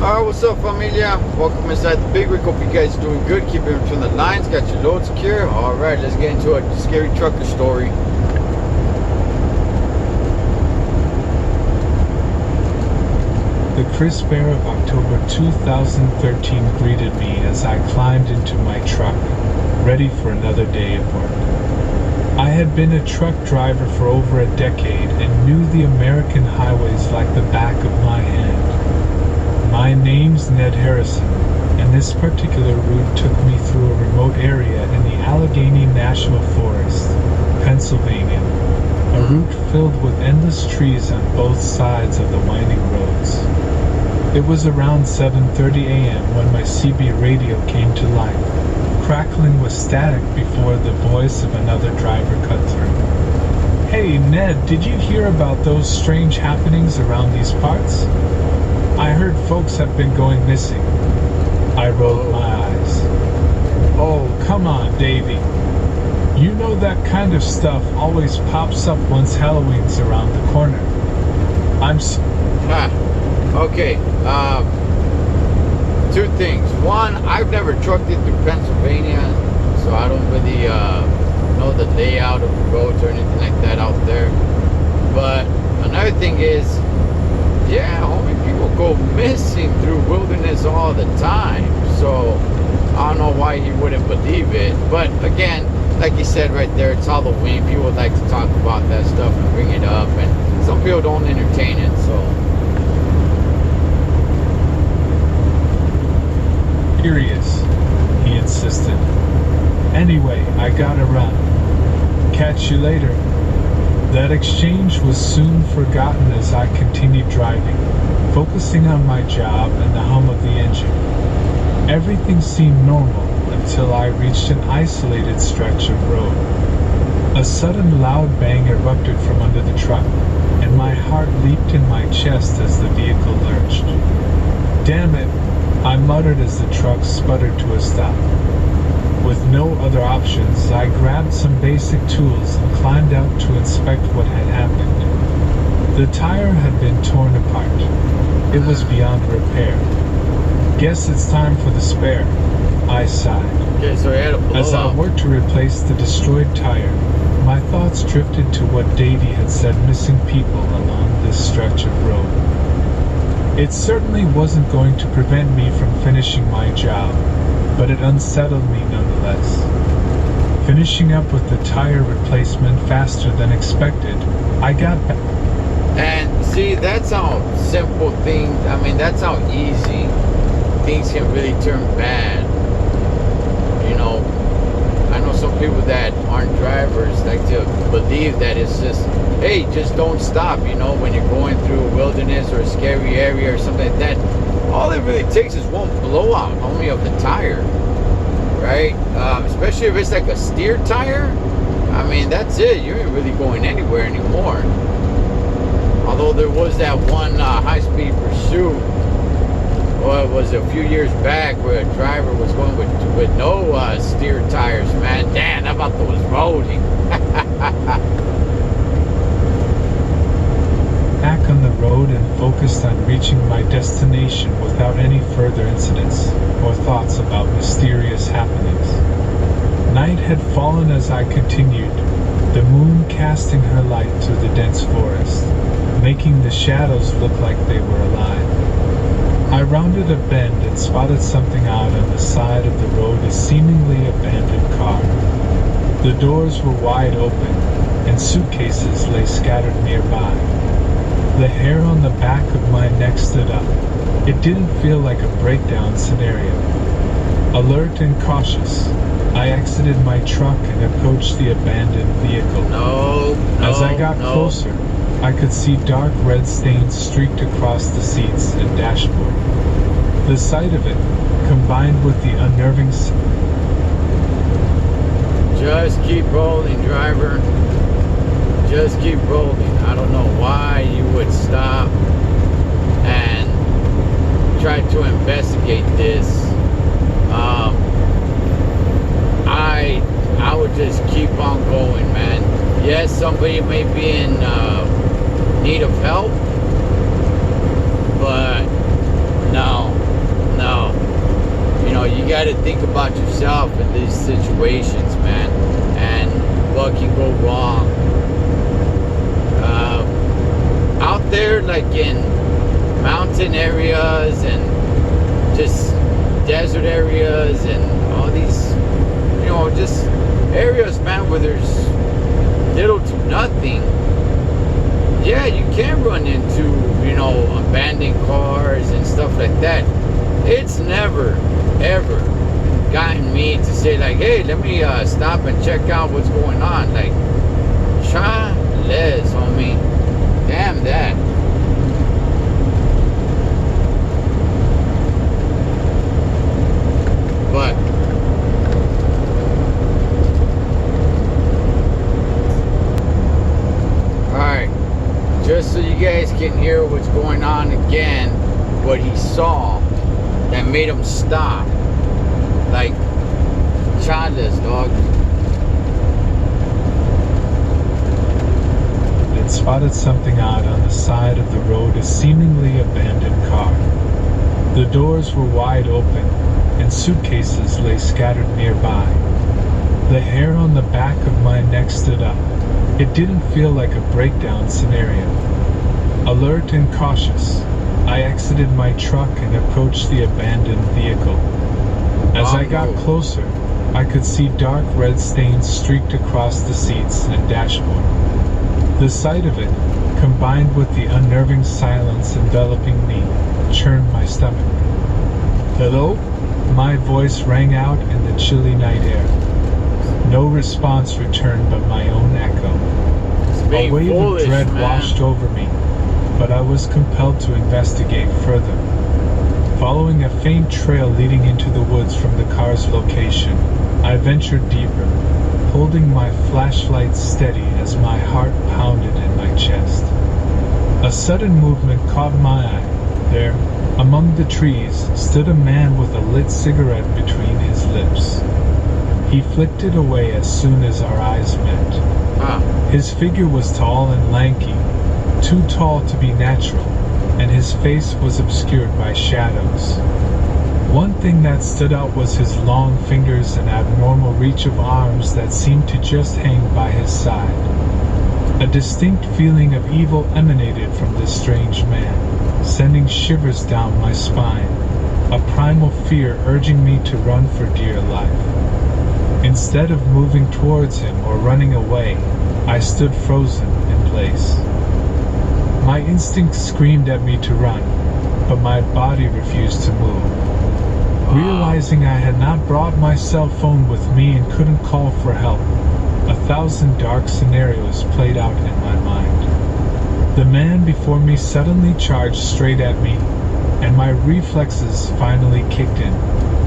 Alright, what's up, familia? Welcome inside the Big Rig. Hope you guys are doing good. Keeping in between the lines. Got your load secure. Alright, let's get into a scary trucker story. The crisp air of October 2013 greeted me as I climbed into my truck, ready for another day of work. I had been a truck driver for over a decade and knew the American highways like the back of my hand. My name's Ned Harrison, and this particular route took me through a remote area in the Allegheny National Forest, Pennsylvania, a route filled with endless trees on both sides of the winding roads. It was around 7:30 a.m. when my CB radio came to life, crackling with static before the voice of another driver cut through. "Hey Ned, did you hear about those strange happenings around these parts? I heard folks have been going missing." I rolled my eyes. "Oh, come on, Davey. You know that kind of stuff always pops up once Halloween's around the corner." Okay, two things. One, I've never trucked it through Pennsylvania, so I don't really know the layout of the roads or anything like that out there. But another thing is, yeah, homie, people go missing through wilderness all the time. So I don't know why he wouldn't believe it. But again, like you said right there, it's Halloween. People would like to talk about that stuff and bring it up, and some people don't entertain it. So "Curious," he insisted. "Anyway, I gotta run. Catch you later." That exchange was soon forgotten as I continued driving, focusing on my job and the hum of the engine. Everything seemed normal until I reached an isolated stretch of road. A sudden loud bang erupted from under the truck, and my heart leaped in my chest as the vehicle lurched. "Damn it," I muttered as the truck sputtered to a stop. With no other options, I grabbed some basic tools and climbed out to inspect what had happened. The tire had been torn apart. It was beyond repair. "Guess it's time for the spare," I sighed. okay, so he had a blow As I up. worked to replace the destroyed tire, my thoughts drifted to what Davey had said missing people along this stretch of road. It certainly wasn't going to prevent me from finishing my job, but it unsettled me nonetheless. Finishing up with the tire replacement faster than expected, I got back. And see, that's how simple things, I mean, that's how easy things can really turn bad. You know, I know some people that aren't drivers like to believe that it's just, hey, just don't stop, you know, when you're going through a wilderness or a scary area or something like that. All it really takes is one blowout, only of the tire, right? Especially if it's like a steer tire. I mean, that's it. You ain't really going anywhere anymore. Although there was that one high-speed pursuit, well, it was a few years back, where a driver was going with no steer tires, man. Damn, that about was rolling. Back on the road and focused on reaching my destination without any further incidents or thoughts about mysterious happenings. Night had fallen as I continued, the moon casting her light through the dense forest, making the shadows look like they were alive. I rounded a bend and spotted something out on the side of the road, a seemingly abandoned car. The doors were wide open, and suitcases lay scattered nearby. The hair on the back of my neck stood up. It didn't feel like a breakdown scenario. Alert and cautious, I exited my truck and approached the abandoned vehicle. As I got closer, I could see dark red stains streaked across the seats and dashboard. The sight of it, combined with the unnerving Just keep rolling, driver. Just keep rolling. I don't know why you would stop and try to investigate this. I would just keep on going, man. Yes, somebody may be in need of help, but no, gotta think about yourself in these situations, man, and what can go wrong. Out there, like in mountain areas and just desert areas and all these, just areas, man, where there's little to nothing. Yeah, you can run into, abandoned cars and stuff like that. It's never, ever gotten me to say, like, hey, let me stop and check out what's going on. Like, Chales, homie. Damn that. But alright, just so you guys can hear what's going on again, what he saw that made him stop. Like, Chales, dog. It spotted something odd on the side of the road, a seemingly abandoned car. The doors were wide open, and suitcases lay scattered nearby. The hair on the back of my neck stood up. It didn't feel like a breakdown scenario. Alert and cautious, I exited my truck and approached the abandoned vehicle. As I got closer, I could see dark red stains streaked across the seats and dashboard. The sight of it, combined with the unnerving silence enveloping me, churned my stomach. Hello? My voice rang out in the chilly night air. No response returned but my own echo. A wave of dread washed over me, but I was compelled to investigate further. Following a faint trail leading into the woods from the car's location, I ventured deeper, holding my flashlight steady as my heart pounded in my chest. A sudden movement caught my eye. There, among the trees, stood a man with a lit cigarette between his lips. He flicked it away as soon as our eyes met. His figure was tall and lanky, too tall to be natural, and his face was obscured by shadows. One thing that stood out was his long fingers and abnormal reach of arms that seemed to just hang by his side. A distinct feeling of evil emanated from this strange man, sending shivers down my spine, a primal fear urging me to run for dear life. Instead of moving towards him or running away, I stood frozen in place. My instincts screamed at me to run, but my body refused to move. Realizing I had not brought my cell phone with me and couldn't call for help, 1,000 dark scenarios played out in my mind. The man before me suddenly charged straight at me, and my reflexes finally kicked in.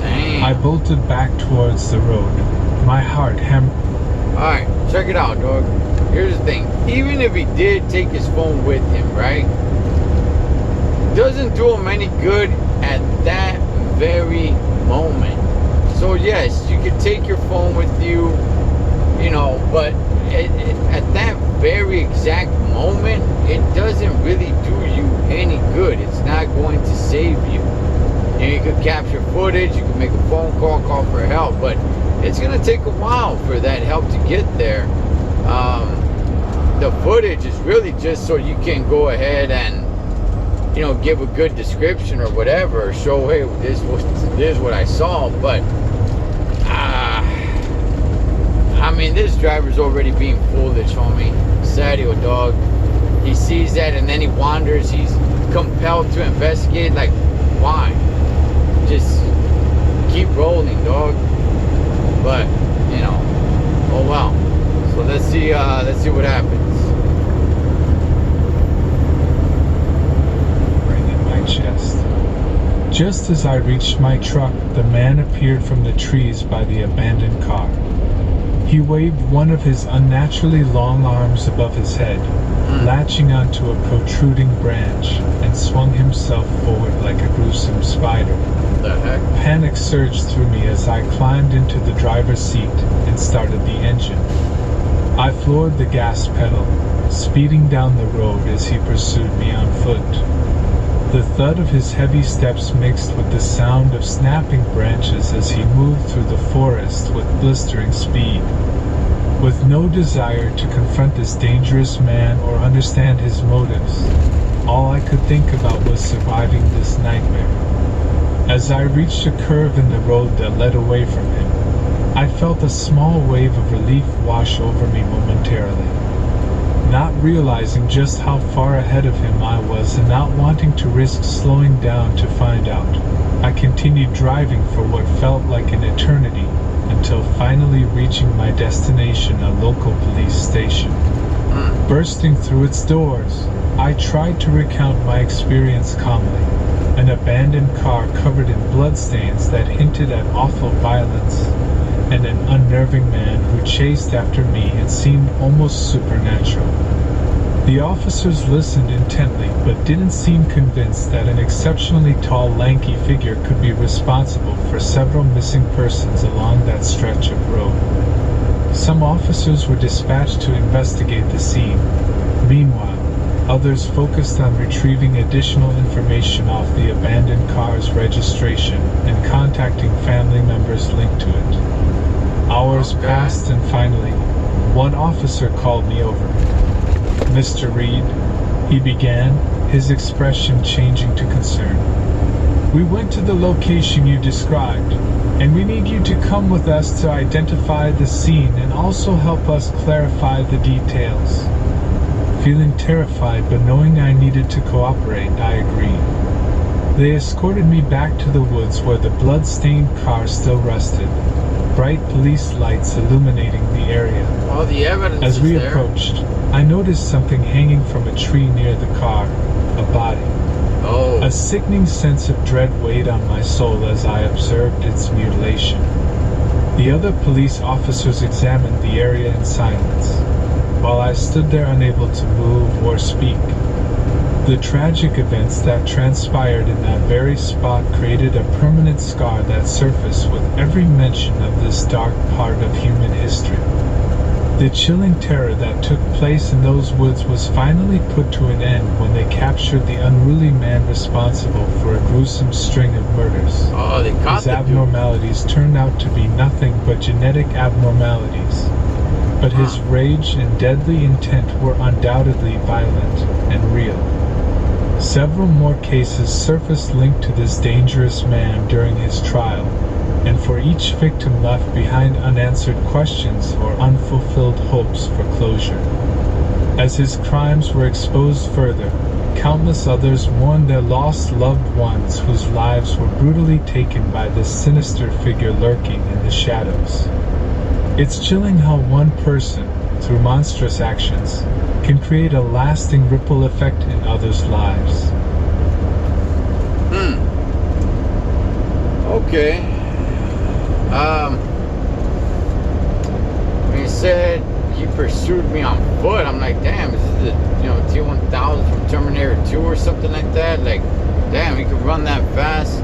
Damn. I bolted back towards the road, my heart Alright, check it out, dog. Here's the thing. Even if he did take his phone with him, right? Doesn't do him any good at that very moment. So yes, you can take your phone with you, but at that very exact moment, it doesn't really do you any good. It's not going to save you. You could capture footage, you can make a phone call for help, but it's going to take a while for that help to get there. The footage is really just so you can go ahead and give a good description or whatever, show, hey, this is what I saw. But this driver's already being foolish, homie. Sadio, dog. He sees that and then he wanders. He's compelled to investigate. Like, why? Just keep rolling, dog. But oh well. So let's see what happens. Chest. Just as I reached my truck, the man appeared from the trees by the abandoned car. He waved one of his unnaturally long arms above his head, latching onto a protruding branch, and swung himself forward like a gruesome spider. What the heck? Panic surged through me as I climbed into the driver's seat and started the engine. I floored the gas pedal, speeding down the road as he pursued me on foot. The thud of his heavy steps mixed with the sound of snapping branches as he moved through the forest with blistering speed. With no desire to confront this dangerous man or understand his motives, all I could think about was surviving this nightmare. As I reached a curve in the road that led away from him, I felt a small wave of relief wash over me momentarily. Not realizing just how far ahead of him I was and not wanting to risk slowing down to find out, I continued driving for what felt like an eternity until finally reaching my destination, a local police station. Bursting through its doors, I tried to recount my experience calmly. An abandoned car covered in bloodstains that hinted at awful violence, and an unnerving man who chased after me and seemed almost supernatural. The officers listened intently but didn't seem convinced that an exceptionally tall, lanky figure could be responsible for several missing persons along that stretch of road. Some officers were dispatched to investigate the scene. Meanwhile, others focused on retrieving additional information off the abandoned car's registration and contacting family members linked to it. Hours passed and finally, one officer called me over. "Mr. Reed," he began, his expression changing to concern. "We went to the location you described, and we need you to come with us to identify the scene and also help us clarify the details." Feeling terrified but knowing I needed to cooperate, I agreed. They escorted me back to the woods where the blood-stained car still rested, bright police lights illuminating the area. All the evidence As is we there. approached, I noticed something hanging from a tree near the car, a body. Oh. A sickening sense of dread weighed on my soul as I observed its mutilation. The other police officers examined the area in silence, while I stood there unable to move or speak. The tragic events that transpired in that very spot created a permanent scar that surfaced with every mention of this dark part of human history. The chilling terror that took place in those woods was finally put to an end when they captured the unruly man responsible for a gruesome string of murders. Oh, they caught His the dude. abnormalities turned out to be nothing but genetic abnormalities, but his rage and deadly intent were undoubtedly violent and real. Several more cases surfaced linked to this dangerous man during his trial, and for each victim left behind unanswered questions or unfulfilled hopes for closure. As his crimes were exposed further, countless others mourned their lost loved ones whose lives were brutally taken by this sinister figure lurking in the shadows. It's chilling how one person, through monstrous actions, can create a lasting ripple effect in others' lives. Okay. When he said he pursued me on foot, I'm like, damn, is this the T-1000 from Terminator 2 or something like that? Like, damn, he could run that fast.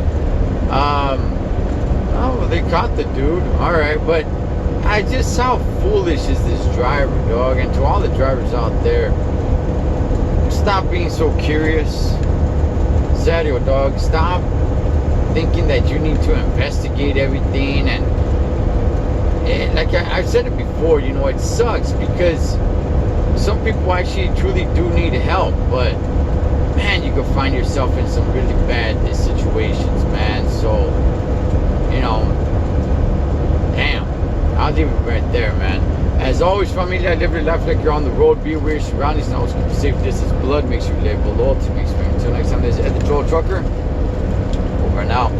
Oh, well, they caught the dude. All right, but I just, how foolish is this driver, dog? And to all the drivers out there, stop being so curious. Serio, dog, stop thinking that you need to investigate everything. And like I've said it before, it sucks because some people actually truly do need help, but man, you could find yourself in some really bad situations, man. So, damn, I'll leave it right there, man. As always, familia, live your life like you're on the road. Be aware of your surroundings and always keep you safe. This is blood. Make sure you live below to make sure. Until next time, this is Ed the Joel Trucker. Over and out.